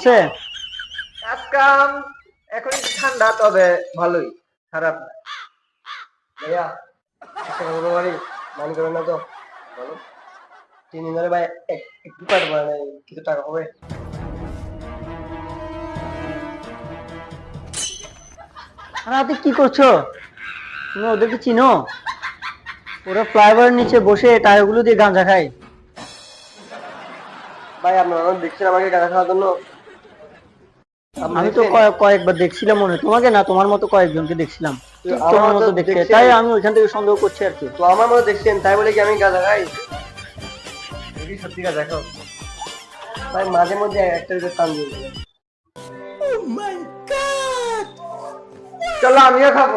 হচ্ছে? কাজ কাম এখন একটু ঠান্ডা, তবে ভালোই, খারাপ না। ভাইয়া একটা কথা বলি, মানি করো না তো? বলো। 3 দিন ধরে ভাই একটু পারবো না, কিছু টাকা হবে? আর হাতে কি করছো? তুমি ওদেরকে চিনো? ওরা ফ্লাইওভারের নিচে বসে টায়ারগুলো দিয়ে গাঁজা খায়। ভাই আপনারা দেখছেন আমাকে গাঁজা খাওয়ার জন্য? আপনি আমি তো দেখছেন? কয়েকবার দেখছিলাম, মনে হয় তোমাকে না, তোমার মতো কয়েকজনকে দেখছিলাম, তো ঠিক আমার তোমার মতো মতো দেখতে, দেখছেন, তাই আমি ওইখান থেকে সন্দেহ করছি আর কি। তো আমার মতো দেখছেন তাই বলে কি আমি গাঁজা খাই? দেখি সত্যি গাঁজা খাও ভাই, মাঝে মধ্যে একটা দুটো টান দিয়ে দেবে। চলো আমিও খাবো।